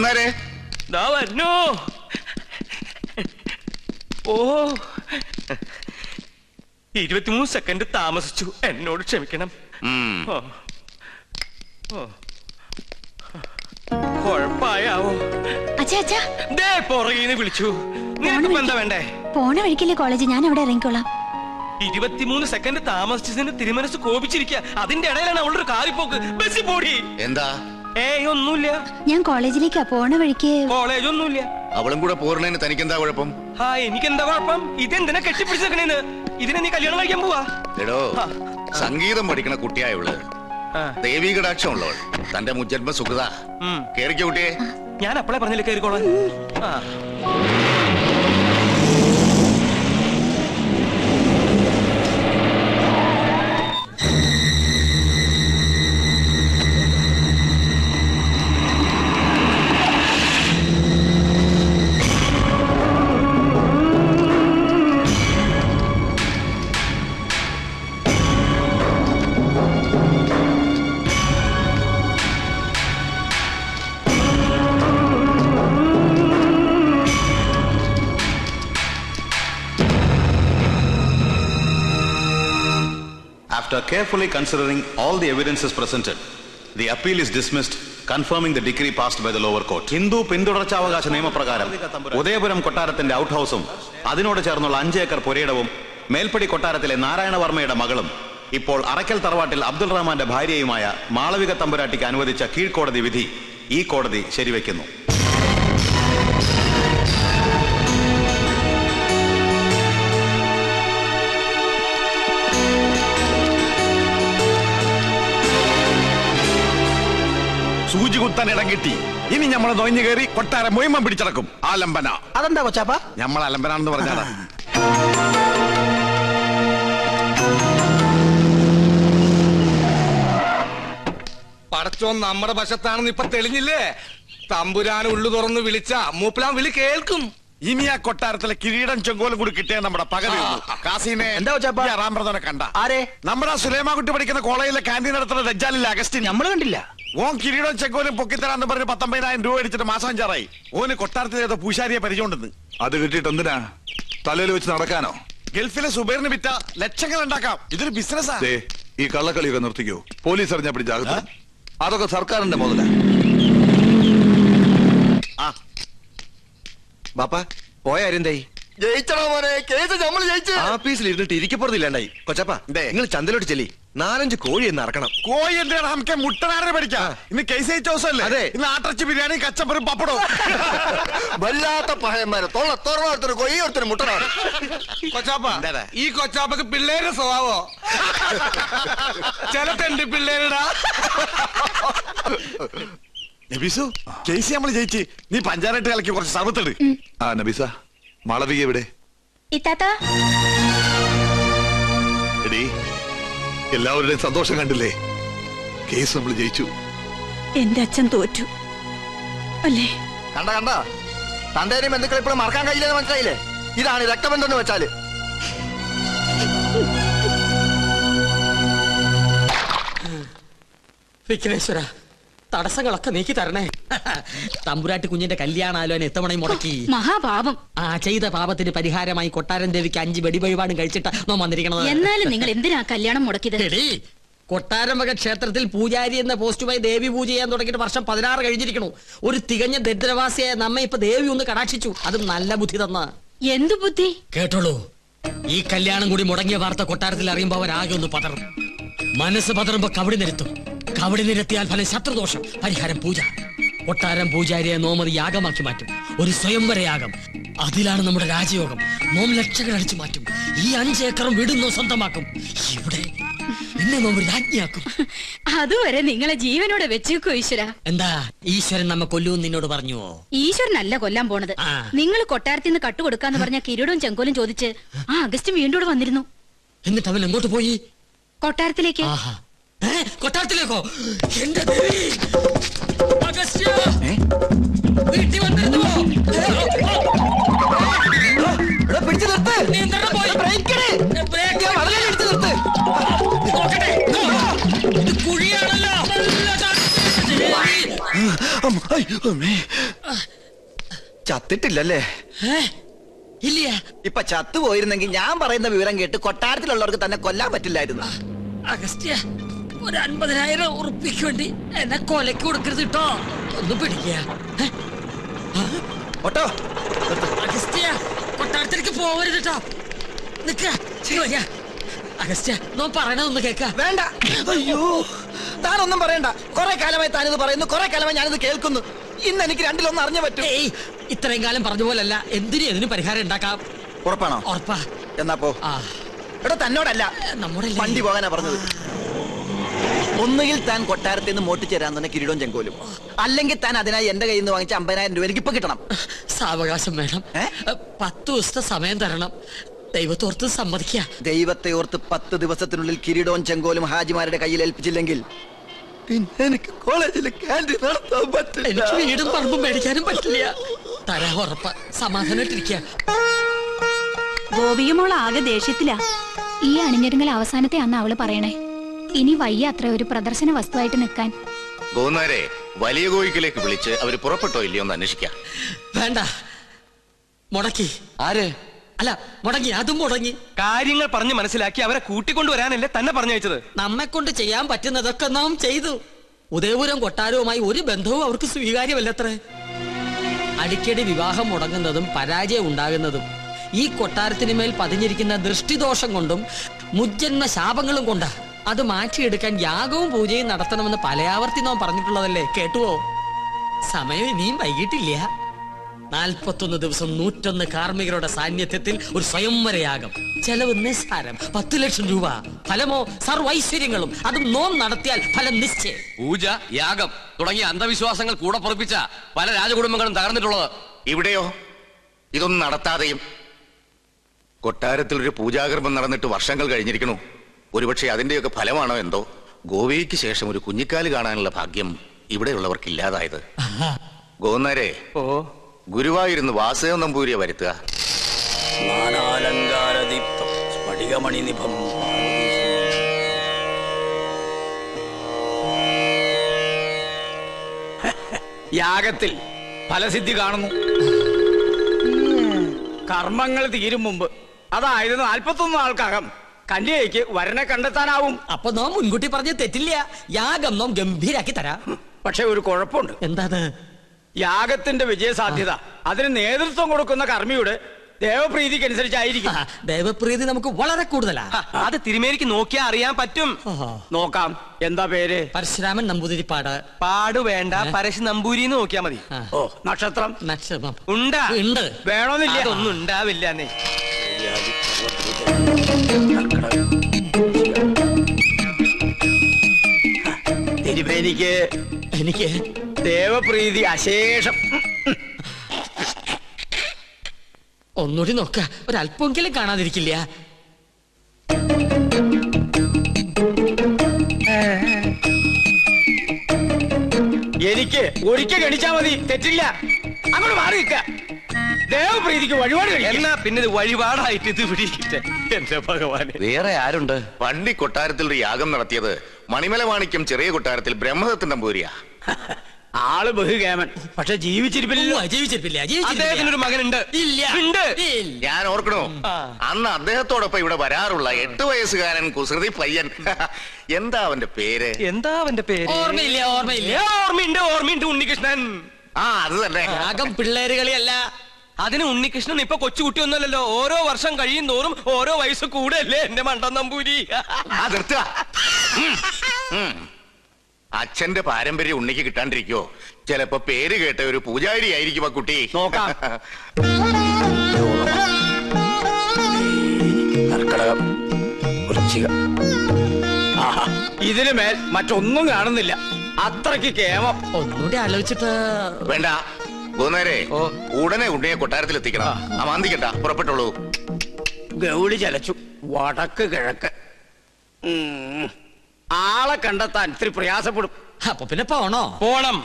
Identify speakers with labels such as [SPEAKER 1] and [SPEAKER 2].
[SPEAKER 1] വന്നേരെ.
[SPEAKER 2] വന്നോ. ഓ 23 സെക്കൻഡ് താമസിച്ചു, എന്നോട് ക്ഷമിക്കണം. കൊഴപ്പായാവോ? പുറകീന്ന് വിളിച്ചു. നിനക്കിപ്പോ എന്താ വേണ്ടേ?
[SPEAKER 3] പോണ വഴിക്കല്ലേ കോളേജ്, ഞാൻ അവിടെ ഇറങ്ങിക്കോളാം.
[SPEAKER 2] 23 സെക്കൻഡ് താമസിച്ചതിന് തിരുമനസ് കോപിച്ചിരിക്കുക. അതിന്റെ ഇടയിലാണ് അവളുടെ ഒരു കാറിപ്പോക്ക്. ബസ്സിൽ പോടി.
[SPEAKER 1] എന്താ?
[SPEAKER 2] ഏയ് ഒന്നുമില്ല.
[SPEAKER 3] ഞാൻ കോളേജിലേക്കാ പോണ വഴിക്ക്.
[SPEAKER 2] കോളേജ് ഒന്നുമില്ല.
[SPEAKER 1] അവളും കൂടെ പോരണേന് തനിക്കെന്താ കുഴപ്പം?
[SPEAKER 2] എനിക്കെന്താ കുഴപ്പം? ഇതെന്തിനാ കെട്ടിപ്പിടിച്ചേക്കണേന്ന്? ഇതിനെ നീ കല്യാണം കഴിക്കാൻ പോവാ?
[SPEAKER 1] എടോ, സംഗീതം പഠിക്കണ കുട്ടിയായവള്, ദേവീ കടാക്ഷം ഉള്ളവൾ, തന്റെ മുജ്ജന്മ സുഖത. കേറിക്കോ കുട്ടിയെ.
[SPEAKER 2] ഞാൻ അപ്പളെ പറഞ്ഞില്ലേ കേറിക്കോളാം.
[SPEAKER 4] After carefully considering all the evidences presented, the appeal is dismissed, confirming the decree passed by the lower court. Hindu പിന്തുടർച്ചാവകാശ നിയമപ്രകാരം ഉദയപുരം കൊട്ടാരത്തിന്റെ ഔട്ട് ഹൗസും അതിനോട് ചേർന്നുള്ള 5 ഏക്കർ പുരയിടവും മേൽപ്പടി കൊട്ടാരത്തിലെ നാരായണവർമ്മയുടെ മകളും ഇപ്പോൾ അറക്കൽ തറവാട്ടിൽ അബ്ദുൾ റഹ്മാന്റെ ഭാര്യയുമായ മാളവിക തമ്പുരാട്ടിക്ക് അനുവദിച്ച കീഴ്ക്കോടതി വിധി ഈ കോടതി ശരിവെക്കുന്നു.
[SPEAKER 5] സൂചി കുത്താൻ ഇടം കിട്ടി. ഇനി നമ്മൾ നൊഞ്ഞു കയറി കൊട്ടാരം മുഴുവൻ പിടിച്ചടക്കും. ആലംബന.
[SPEAKER 6] അതെന്താ കൊച്ചാപ്പ?
[SPEAKER 5] നമ്മൾ അലംബനാണെന്ന് പറഞ്ഞാടാ.
[SPEAKER 6] പടച്ചോൻ നമ്മുടെ വശത്താണെന്ന് ഇപ്പൊ തെളിഞ്ഞില്ലേ? തമ്പുരാൻ ഉള്ളു തുറന്ന് വിളിച്ച മൂപ്പലാൻ വിളി കേൾക്കും.
[SPEAKER 5] ഇനി ആ കൊട്ടാരത്തിലെ കിരീടം ചെങ്കോലും കൂടി കിട്ടിയ നമ്മുടെ പകരം. കാസിനെ റാംപ്രദനെ കണ്ട?
[SPEAKER 6] ആരെ?
[SPEAKER 5] നമ്മുടെ സുലൈമാൻകുട്ടി പഠിക്കുന്ന കോളേജിലെ ക്യാൻറ്റീൻ നടത്തുന്ന ദജ്ജാലിലെ അഗസ്റ്റിൻ.
[SPEAKER 6] നമ്മള് കണ്ടില്ല.
[SPEAKER 5] ഓൻ കിരീടം ചെങ്കോലും പൊക്കിത്തരാന്ന് പറഞ്ഞ് 19,000 രൂപ അടിച്ചിട്ട് മാസം 5 ഓന് കൊട്ടാരത്തിലേതോ പൂശാരിയെ പരിചയമുണ്ടെന്ന്.
[SPEAKER 7] അത് കിട്ടിയിട്ട് എന്തിനാ? തലയിൽ വെച്ച് നടക്കാനോ?
[SPEAKER 5] ഗൾഫിലെ സുബൈറിന് വിറ്റ ലക്ഷങ്ങൾ ഉണ്ടാക്കാം. ഇതൊരു ബിസിനസ്സാ.
[SPEAKER 7] ഈ കള്ളക്കളിയൊക്കെ നിർത്തിക്കോ. പോലീസ് അറിഞ്ഞാ പിടിച്ചാകും. അതൊക്കെ സർക്കാരിന്റെ മുതല.
[SPEAKER 6] ബാപ്പ പോയാരെന്തായി?
[SPEAKER 8] ജയിച്ചടാ മോനെ, കേസ് നമ്മൾ ജയിച്ചു.
[SPEAKER 6] ആഫീസിൽ ഇരുന്നിട്ട് ഇരിക്കപ്പുറത്തില്ലാണ്ടായി. കൊച്ചപ്പ നിങ്ങൾ ചന്തലോട്ട് ചെല്ലി, 4-5 കോഴി എന്ന് ഇറക്കണം.
[SPEAKER 5] കോഴി എന്താണ്? നമുക്ക് മുട്ടനാടിനെ പഠിക്കാം. ഇന്ന് കേസ് ജയിച്ച ദിവസമല്ലേ?
[SPEAKER 6] അതെ.
[SPEAKER 5] ഇന്ന് ആട്ടർച്ചി ബിരിയാണി, കച്ചമ്പറും പപ്പടവും.
[SPEAKER 8] വല്ലാത്ത പഹയന്മാരെ തൊള്ളൊരുത്തൊരു കൊയ്യ ഒരുത്തൊരു മുട്ടനാട്.
[SPEAKER 6] കൊച്ചാപ്പ, ഈ കൊച്ചാപ്പക്ക് പിള്ളേരുടെ സ്വഭാവോ? ചിലത്തുണ്ട് പിള്ളേരുടാ.
[SPEAKER 5] നബീസു, കേസ് നമ്മൾ ജയിച്ച്. നീ പഞ്ചായത്ത് കളിക്ക് കുറച്ച് സർവത്തിട്.
[SPEAKER 7] ആ നബീസ, മാളവിക എവിടെ? എടീ, എല്ലാവരുടെയും സന്തോഷം കണ്ടില്ലേ? കേസ് നമ്മൾ ജയിച്ചു.
[SPEAKER 3] എന്റെ അച്ഛൻ തോറ്റു അല്ലേ?
[SPEAKER 8] കണ്ട തന്തേനെയും ബന്ധുക്കളെ ഇപ്പോഴും മറക്കാൻ കഴിയില്ലെന്ന് മനസ്സിലായില്ലേ? ഇതാണ് രക്തബന്ധം എന്ന് വെച്ചാല്.
[SPEAKER 9] വിഘ്നേശ്വര, തടസ്സങ്ങളൊക്കെ നീക്കി തരണേ. തമ്പുരാട്ടി കുഞ്ഞിന്റെ കല്യാണാലോചന എത്തവണയും മുടക്കി.
[SPEAKER 3] മഹാപാപം.
[SPEAKER 9] ചെയ്ത പാപത്തിന് പരിഹാരമായി കൊട്ടാരൻ ദേവിക്ക് 5 വെടിവഴിപാടും കഴിച്ചിട്ട് നോ വന്നിരിക്കണത്.
[SPEAKER 3] എന്നാലും നിങ്ങൾ എന്തിനാ കല്യാണം മുടക്കിയത്?
[SPEAKER 9] കൊട്ടാരം വക ക്ഷേത്രത്തിൽ പൂജാരി എന്ന പോസ്റ്റുമായി ദേവി പൂജ ചെയ്യാൻ തുടങ്ങിയിട്ട് വർഷം 16 കഴിഞ്ഞിരിക്കണു. ഒരു തികഞ്ഞ ദരിദ്രവാസിയായ നമ്മെ ഇപ്പൊ ദേവി ഒന്ന് കടാക്ഷിച്ചു. അത് നല്ല ബുദ്ധി തന്ന.
[SPEAKER 3] എന്തു ബുദ്ധി?
[SPEAKER 9] കേട്ടോളൂ, ഈ കല്യാണം കൂടി മുടങ്ങിയ വാർത്ത കൊട്ടാരത്തിൽ അറിയുമ്പോ അവരാകെ ഒന്ന് പതറും. മനസ്സ് പതറുമ്പോ കവടി നിരത്തും. കവടി നിരത്തിയാൽ ഫലം ശത്രുദോഷം, പരിഹാരം പൂജ. കൊട്ടാരം പൂജാരിയെ നോമതി യാഗമാക്കി മാറ്റും. ഒരു സ്വയംവര യാഗം. അതിലാണ് നമ്മുടെ രാജയോഗം. നോം ലക്ഷങ്ങൾ അടിച്ചു മാറ്റും. ഈ 5 ഏക്കറും വീടുന്നോ സ്വന്തമാക്കും. ഇവിടെ നിന്നെ നോം രാജ്ഞിയാക്കും.
[SPEAKER 3] അതുവരെ നിങ്ങളെ ജീവനോടെ വെച്ചേക്കോ ഈശ്വര.
[SPEAKER 9] എന്താ ഈശ്വരൻ നമ്മെ കൊല്ലൂന്ന് നിന്നോട് പറഞ്ഞുവോ?
[SPEAKER 3] ഈശ്വരനല്ല കൊല്ലാൻ പോണത്. നിങ്ങൾ കൊട്ടാരത്തിൽ നിന്ന് കട്ടുകൊടുക്കാന്ന് പറഞ്ഞ കിരീടവും ചെങ്കോലും ചോദിച്ച് ആ അഗസ്റ്റും വീണ്ടും വന്നിരുന്നു.
[SPEAKER 9] എന്നിട്ട് അവൻ എങ്ങോട്ട് പോയി?
[SPEAKER 3] കൊട്ടാരത്തിലേക്ക്.
[SPEAKER 9] കൊട്ടാരത്തിലേക്കോ? എന്റെ ദേവി! അഗസ്ത്യ! വീട്ടിൽ വന്നിരുന്നുവോ?
[SPEAKER 8] പിടിച്ചു നിർത്ത്.
[SPEAKER 9] നോക്കട്ടെ, ഇത് കുഴിയാണല്ലോ.
[SPEAKER 8] ചത്തിട്ടില്ലല്ലേ?
[SPEAKER 9] ഇല്ല.
[SPEAKER 8] ഇപ്പൊ ചത്തുപോയിരുന്നെങ്കിൽ ഞാൻ പറയുന്ന വിവരം കേട്ട് കൊട്ടാരത്തിലുള്ളവർക്ക് തന്നെ കൊല്ലാൻ പറ്റില്ലായിരുന്നു.
[SPEAKER 9] അഗസ്ത്യ, ഒരു 50,000 ഉറുപ്പിക്ക് വേണ്ടി എന്നെ കൊലക്ക് കൊടുക്കരുത് കേട്ടോ. ഒന്ന് പിടിക്കുക.
[SPEAKER 8] ഓട്ടോ
[SPEAKER 9] അഗസ്ത്യ, കൊട്ടാരത്തിലേക്ക് പോവരുത് കേട്ടോ. നിക്ക. അഗസ്ത്യ, നോ പറയണതൊന്ന് കേക്ക.
[SPEAKER 8] വേണ്ട. അയ്യോ, താനൊന്നും പറയണ്ട. കുറെ കാലമായി താനിത് പറയുന്നു, കുറെ കാലമായി ഞാനിത് കേൾക്കുന്നു. ഇന്ന് എനിക്ക് രണ്ടിലൊന്നും അറിഞ്ഞു പറ്റും.
[SPEAKER 9] ഇത്രയും കാലം പറഞ്ഞ പോലല്ല, എന്തിനും പരിഹാരം ഉണ്ടാക്കാം.
[SPEAKER 8] ഉറപ്പാണോ?
[SPEAKER 9] ഉറപ്പാ.
[SPEAKER 8] എന്നാ പോ. എടോ, തന്നോടല്ല,
[SPEAKER 9] നമ്മുടെ
[SPEAKER 8] വണ്ടി പോകാനാ പറഞ്ഞത്. ഒന്നുകിൽ താൻ കൊട്ടാരത്തിൽ നിന്ന് മോട്ടിച്ചേരാൻ തന്നെ കിരീടവും ചെങ്കോലും, അല്ലെങ്കിൽ താൻ അതിനായി എന്റെ കയ്യിൽ നിന്ന് വാങ്ങിച്ച 50,000 രൂപ എനിക്ക് ഇപ്പൊ കിട്ടണം.
[SPEAKER 9] സാവകാശം വേണം. 10 ദിവസത്തെ സമയം തരണം. ദൈവത്തോർത്ത് സമ്മതിക്ക.
[SPEAKER 8] ദൈവത്തെ ഓർത്ത് 10 ദിവസത്തിനുള്ളിൽ കിരീടവും ചെങ്കോലും ഹാജിമാരുടെ കയ്യിൽ ഏൽപ്പിച്ചില്ലെങ്കിൽ പിന്നെ എനിക്ക് കോളേജിൽ ക്യാൻറ്റീൻ നടത്താൻ പറ്റില്ല.
[SPEAKER 9] എനിക്ക് വീടും പറമ്പും മേടിക്കാനും പറ്റില്ല. തരാ ഉറപ്പ. സമാധാനായിട്ടിരിക്കുക.
[SPEAKER 3] ഗോപികമോൾ ആകെ ദേഷ്യത്തിലാ.
[SPEAKER 10] ഈ അണിഞ്ഞൊരുങ്ങൽ അവസാനത്തെ അന്ന് അവള് പറയണേ. ഇനി വയ്യ അത്ര ഒരു പ്രദർശന വസ്തുവായിട്ട് നിൽക്കാൻ.
[SPEAKER 1] ഗോന്നാരെ വലിയ കോയിക്കിലേക്ക് വിളിച്ച് അവര് പുറപ്പെട്ടോ ഇല്ലയോ എന്ന് അന്വേഷിക്കാം.
[SPEAKER 9] വേണ്ട, മുടക്കി.
[SPEAKER 2] ആര്?
[SPEAKER 9] അല്ല, മുടങ്ങി. അതും മുടങ്ങി.
[SPEAKER 2] കാര്യങ്ങൾ പറഞ്ഞ് മനസ്സിലാക്കി അവരെ കൂട്ടിക്കൊണ്ടുവരാനല്ലേ തന്നെ പറഞ്ഞയച്ചത്.
[SPEAKER 9] നമ്മെ കൊണ്ട് ചെയ്യാൻ പറ്റുന്നതൊക്കെ നാം ചെയ്തു. ഉദയപുരം കൊട്ടാരവുമായി ഒരു ബന്ധവും അവർക്ക് സ്വീകാര്യമല്ലത്രേ. അടിക്കടി വിവാഹം മുടങ്ങുന്നതും പരാജയം ഉണ്ടാകുന്നതും ഈ കൊട്ടാരത്തിന് മേൽ പതിഞ്ഞിരിക്കുന്ന ദൃഷ്ടിദോഷം കൊണ്ടും മുജ്ജന്മ ശാപങ്ങളും കൊണ്ടാ. അത് മാറ്റിയെടുക്കാൻ യാഗവും പൂജയും നടത്തണമെന്ന് പലയാവർത്തി നാം പറഞ്ഞിട്ടുള്ളതല്ലേ. കേട്ടുവോ? സമയം ഇനിയും വൈകിട്ടില്ല. 41 ദിവസം 101 കാർമ്മികരുടെ സാന്നിധ്യത്തിൽ ഒരു സ്വയംവരയാഗം. ചെലവ് നിസ്സാരം, 10 ലക്ഷം രൂപ. ഫലമോ സർവൈശ്വര്യങ്ങളും. അതും നോം നടത്തിയാൽ ഫലം നിശ്ചയം.
[SPEAKER 11] പൂജ, യാഗം തുടങ്ങിയ അന്ധവിശ്വാസങ്ങൾ കൂടെ പൊറപ്പിച്ച പല രാജകുടുംബങ്ങളും തകർന്നിട്ടുള്ളത്.
[SPEAKER 1] ഇവിടെയോ ഇതൊന്നും നടത്താതെയും കൊട്ടാരത്തിൽ ഒരു പൂജാകർമ്മം നടന്നിട്ട് വർഷങ്ങൾ കഴിഞ്ഞിരിക്കണു. ഒരുപക്ഷെ അതിന്റെയൊക്കെ ഫലമാണോ എന്തോ ഗോവയ്ക്ക് ശേഷം ഒരു കുഞ്ഞിക്കാല് കാണാനുള്ള ഭാഗ്യം ഇവിടെയുള്ളവർക്ക് ഇല്ലാതായത്. ഗോന്നാരെ, ഗുരുവായൂരുന്ന് വാസുദേവ നമ്പൂരിയെ വരുത്തുക.
[SPEAKER 12] യാഗത്തിൽ ഫലസിദ്ധി കാണുന്നു. കർമ്മങ്ങൾ തീരും മുമ്പ്, അതായത് 41 നാൾക്കകം കന്യകയ്ക്ക് വരനെ കണ്ടെത്താനാവും.
[SPEAKER 9] അപ്പൊ നാം മുൻകൂട്ടി പറഞ്ഞ തെറ്റില്ല. യാഗം നാം ഗംഭീരാക്കി തരാം.
[SPEAKER 12] പക്ഷെ ഒരു കുഴപ്പമുണ്ട്.
[SPEAKER 9] എന്താണ്?
[SPEAKER 12] യാഗത്തിന്റെ വിജയസാധ്യത അതിന് നേതൃത്വം കൊടുക്കുന്ന കർമ്മിയുടെ ദേവപ്രീതിക്ക് അനുസരിച്ചായിരിക്കും.
[SPEAKER 9] ദേവപ്രീതി നമുക്ക് വളരെ കൂടുതലാ.
[SPEAKER 2] അത് തിരുമേനിക്ക് നോക്കിയാൽ അറിയാൻ പറ്റും.
[SPEAKER 12] നോക്കാം. എന്താ പേര്?
[SPEAKER 9] പരശുരാമൻ നമ്പൂതിരിപ്പാട്.
[SPEAKER 2] പാട് വേണ്ട, പരശു നമ്പൂരി നോക്കിയാ മതി.
[SPEAKER 12] ഓ, നക്ഷത്രം?
[SPEAKER 9] നക്ഷത്രം
[SPEAKER 2] ഉണ്ടാ?
[SPEAKER 9] ഉണ്ട്.
[SPEAKER 12] വേണമെന്നില്ല.
[SPEAKER 2] അതൊന്നും ഉണ്ടാവില്ല.
[SPEAKER 12] തിരുമേനിക്ക്
[SPEAKER 9] എനിക്ക്
[SPEAKER 12] ദേവപ്രീതി അശേഷം.
[SPEAKER 9] ഒന്നുകൂടി നോക്ക, ഒരല്പമെങ്കിലും കാണാതിരിക്കില്ല.
[SPEAKER 12] എനിക്ക് ഒരിക്കൽ ഗണിച്ചാ മതി, തെറ്റില്ല. അങ്ങോട്ട് മാറി നിൽക്ക. ദേവപ്രീതിക്ക് വഴിപാട്
[SPEAKER 2] എന്നാ പിന്നെ വഴിപാടായിട്ട് ഇത് പിടിക്കട്ടെ. എന്റെ ഭഗവാന്,
[SPEAKER 1] വേറെ ആരുണ്ട്? പണ്ടി കൊട്ടാരത്തിൽ ഒരു യാഗം നടത്തിയത് മണിമല മാണിക്യം ചെറിയ കൊട്ടാരത്തിൽ ബ്രഹ്മദത്തൻ നമ്പൂരിയാ.
[SPEAKER 12] ആള് ബഹുകേമൻ, പക്ഷെ ജീവിച്ചിരിപ്പില്ല.
[SPEAKER 2] അദ്ദേഹത്തിനൊരു മകനുണ്ട്.
[SPEAKER 9] ഇല്ല.
[SPEAKER 1] ഞാൻ ഓർക്കണോ, അന്ന് അദ്ദേഹത്തോടൊപ്പം ഇവിടെ വരാറുള്ള 8 വയസ്സുകാരൻ കുസൃതി പയ്യൻ. എന്താ അവന്റെ പേര്?
[SPEAKER 9] ഓർമ്മയില്ല.
[SPEAKER 2] ഓർമ്മയുണ്ട്. ഉണ്ണികൃഷ്ണൻ.
[SPEAKER 1] അത് തന്നെ.
[SPEAKER 9] യാഗം പിള്ളേര് കളിയല്ല.
[SPEAKER 2] അതിന് ഉണ്ണികൃഷ്ണൻ ഇപ്പൊ കൊച്ചുകുട്ടിയൊന്നുമല്ലല്ലോ. ഓരോ വർഷം കഴിയും തോറും ഓരോ വയസ്സ് കൂടെയല്ലേ എന്റെ മണ്ടൻ നമ്പൂരി.
[SPEAKER 1] അച്ഛന്റെ പാരമ്പര്യം ഉണ്ണിക്ക് കിട്ടാണ്ടിരിക്കോ? ചിലപ്പോ പേര് കേട്ട ഒരു പൂജാരി ആയിരിക്കും ആ കുട്ടി.
[SPEAKER 12] നോക്കാം. കർക്കടകം, വൃശ്ചികം. ഇതിനു മേൽ മറ്റൊന്നും കാണുന്നില്ല. അത്രയ്ക്ക് കേമം.
[SPEAKER 9] ഒന്നുകൂടി ആലോചിച്ചിട്ട്.
[SPEAKER 1] വേണ്ട ഗോന്നേരെ, ഉടനെ ഉണ്ണിയെ കൊട്ടാരത്തിൽ എത്തിക്കണം. അമാന്തിക്കട്ട, പുറപ്പെട്ടോളൂ.
[SPEAKER 12] ഗൗളി ചലച്ചു. വടക്ക് കിഴക്ക്. ആളെ കണ്ടെത്താൻ ഇത്തിരി പ്രയാസപ്പെടും.
[SPEAKER 9] അപ്പൊ പിന്നെ പോണോ?
[SPEAKER 2] പോണം.